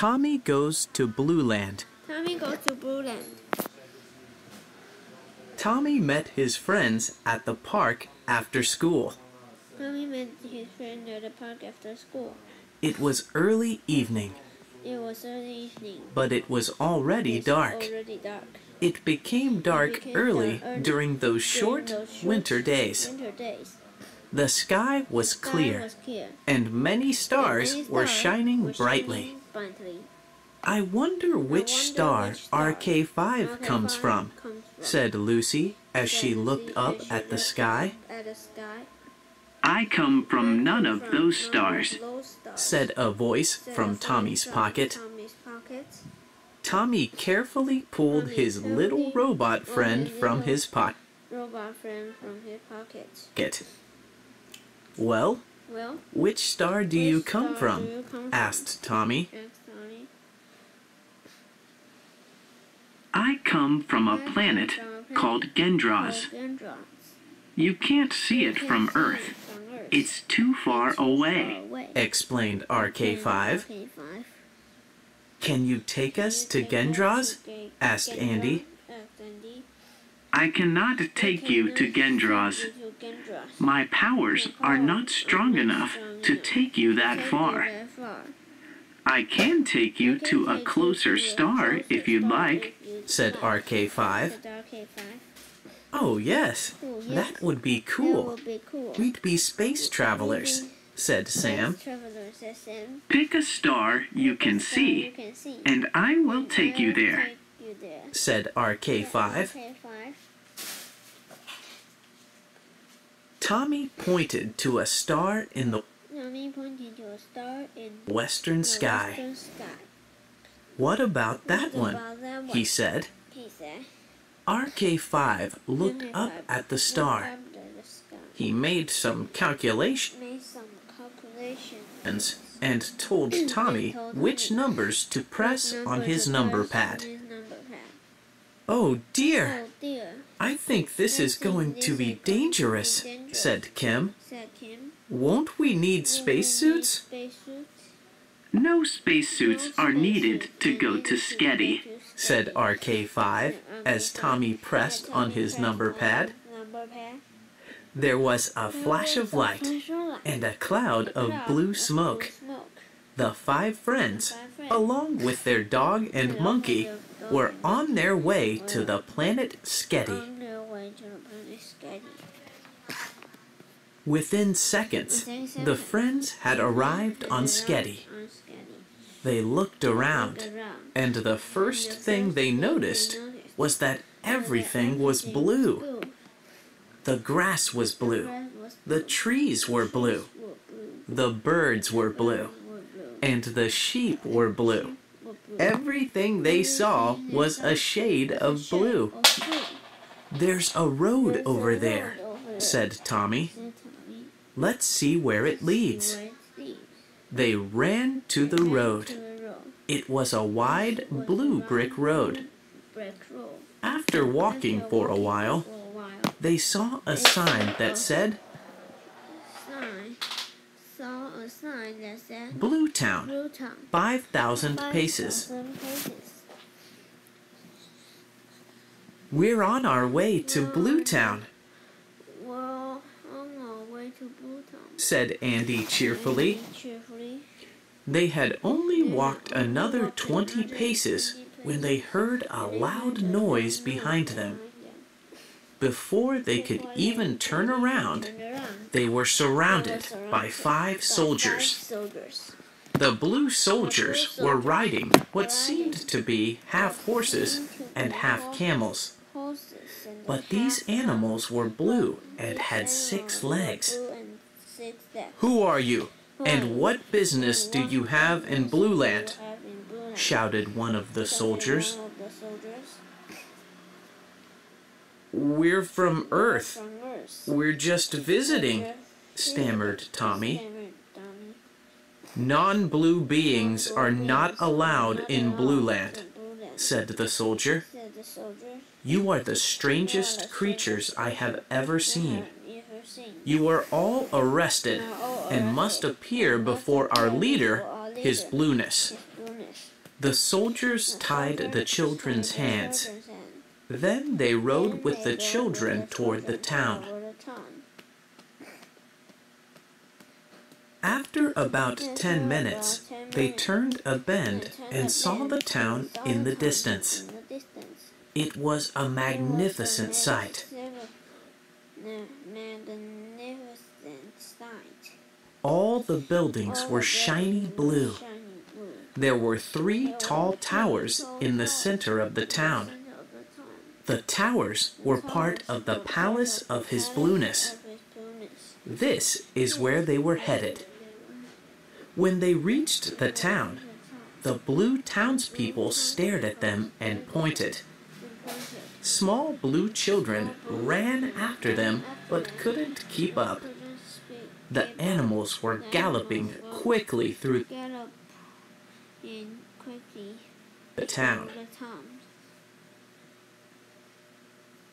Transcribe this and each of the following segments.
Tommy goes to Blue Land. Tommy goes to Blue Land. Tommy met his friends at the park after school. Tommy met his friend at the park after school. It was early evening. It was early evening. But it was already dark. It became dark early during those short winter days. The sky was clear, and many stars were shining brightly. I wonder which star RK5 comes from, said Lucy as she looked up at the sky. I come from none of those stars, said a voice from Tommy's pocket. Tommy carefully pulled his little robot friend from his pocket. Well, which star do you come from? Asked Tommy. I come from a planet called Gendros. You can't see it from Earth. It's too far away, explained RK5. Can you take us to Gendros? Asked Andy. I cannot take you to Gendros. My powers are not strong enough to take you that far. I can take you to a closer star if you'd like, said RK5. Oh yes, that would be cool. We'd be space travelers, said Sam. Pick a star you can see, and I will take you there, said RK5. Tommy pointed to a star in the western sky. What about that one? He said. RK5 looked up at the star. He made some calculations and told Tommy which numbers to press on his number pad. Oh dear! I think this is going to be dangerous, said Kim. Won't we need spacesuits? No spacesuits are needed to go to Sketty, said RK5 as Tommy pressed on his number pad. There was a flash of light and a cloud of blue smoke. The 5 friends, along with their dog and monkey, were on their way to the planet Sketty. Within seconds, the friends had arrived on Sketty. They looked around, and the first thing they noticed was that everything was blue. The grass was blue. The trees were blue. The birds were blue. And the sheep were blue. Everything they saw was a shade of blue. There's a road over there, said Tommy. Let's see where it leads. They ran to the road. It was a wide blue brick road. After walking for a while, they saw a sign that said, Blue Town, 5,000 paces. We're on our way to Blue Town, said Andy cheerfully. They had only walked another 20 paces when they heard a loud noise behind them. Before they could even turn around, they were surrounded by 5 soldiers. The blue soldiers were riding what seemed to be half horses and half camels. But these animals were blue and had 6 legs. Who are you? And what business do you have in Blue Land? Shouted one of the soldiers. We're from Earth. We're just visiting, stammered Tommy. Non-blue beings are not allowed in Blue Land, said the soldier. You are the strangest creatures I have ever seen. You are all arrested and must appear before our leader, His Blueness. The soldiers tied the children's hands. Then they rode with the children toward the town. After about 10 minutes, they turned a bend and saw the town in the distance. It was a magnificent sight. All the buildings were shiny blue. There were 3 tall towers in the center of the town. The towers were part of the palace of His Blueness. This is where they were headed. When they reached the town, the blue townspeople stared at them and pointed. Small blue children ran after them but couldn't keep up. The animals were galloping quickly through the town.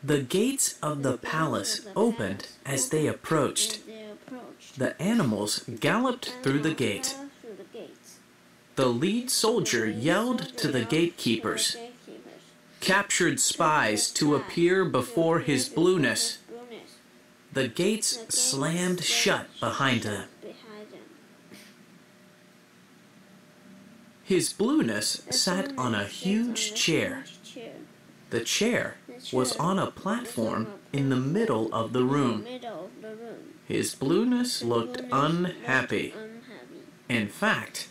The gates of the palace opened as they approached. The animals galloped through the gate. The lead soldier yelled to the gatekeepers, "Captured spies to appear before His Blueness." The gates slammed shut behind them. His Blueness sat on a huge chair. The chair was on a platform in the middle of the room. His Blueness looked unhappy. In fact,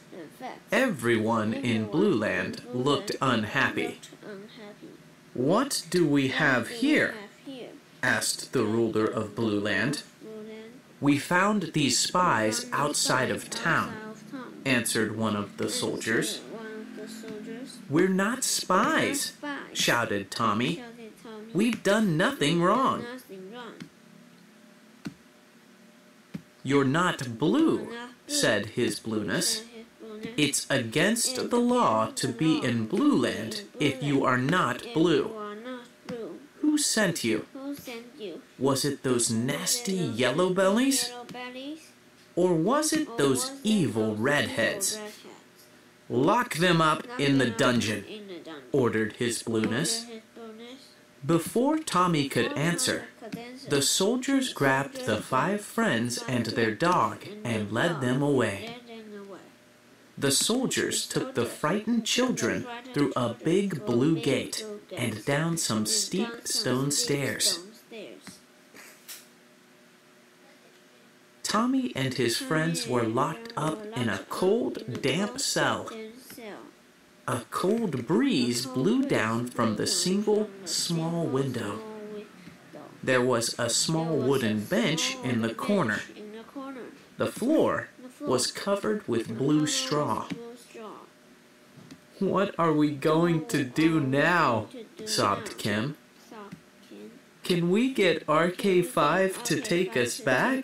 everyone in Blue Land looked unhappy. "What do we have here?" asked the ruler of Blue Land. "We found these spies outside of town," answered one of the soldiers. "We're not spies," shouted Tommy. "We've done nothing wrong." "You're not blue," said His Blueness. "It's against the law to be in Blue Land if you are not blue. Who sent you? Was it those nasty yellow bellies? Or was it those evil redheads? Lock them up in the dungeon," ordered His Blueness. Before Tommy could answer, the soldiers grabbed the 5 friends and their dog and led them away. The soldiers took the frightened children through a big blue gate and down some steep stone stairs. Tommy and his friends were locked up in a cold, damp cell. A cold breeze blew down from the single, small window. There was a small wooden bench in the corner. The floor was covered with blue straw. "What are we going to do now?" sobbed Kim. "Can we get RK5 to take us back?"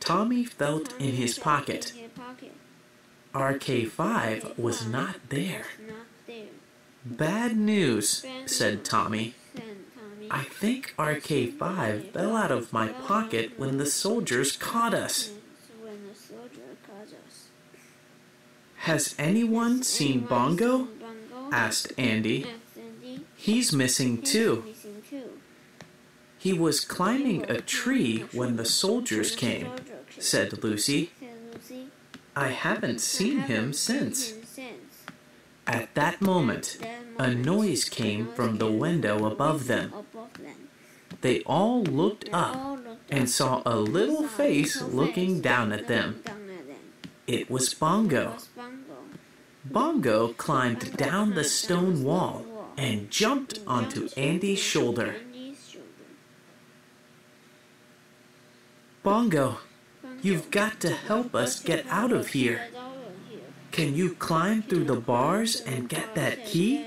Tommy felt in his pocket. RK5 was not there. "Bad news," said Tommy. "I think RK5 fell out of my pocket when the soldiers caught us." "Has anyone seen Bongo?" asked Andy. "He's missing too." "He was climbing a tree when the soldiers came," said Lucy. "I haven't seen him since." At that moment, a noise came from the window above them. They all looked up and saw a little face looking down at them. It was Bongo. Bongo climbed down the stone wall and jumped onto Andy's shoulder. "Bongo, you've got to help us get out of here. Can you climb through the bars and get that key?"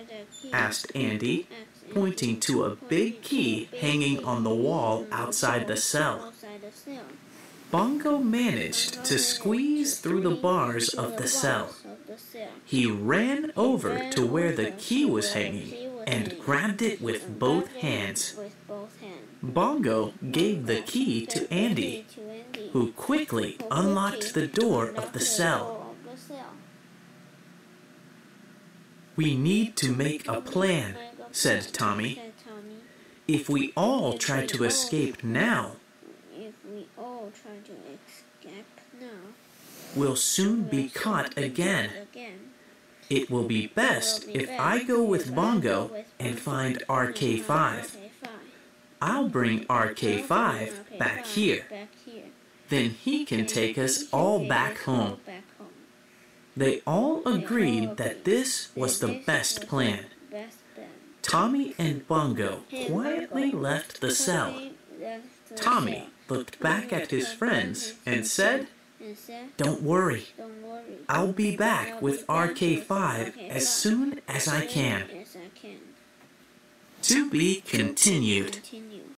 asked Andy, pointing to a big key hanging on the wall outside the cell. Bongo managed to squeeze through the bars of the cell. He ran over to where the key was hanging and grabbed it with both hands. Bongo gave the key to Andy, who quickly unlocked the door of the cell. We need to make a plan, said Tommy. If we all try to escape now, we'll soon be caught again. It will be best if I go with Bongo and find RK5. I'll bring RK5 back here. Then he can take us all back home. They all agreed that this was the best plan. Tommy and Bongo quietly left the cell. Tommy looked back at his friends and said, "Don't worry. I'll be back with RK5 as soon as I can." To be continued.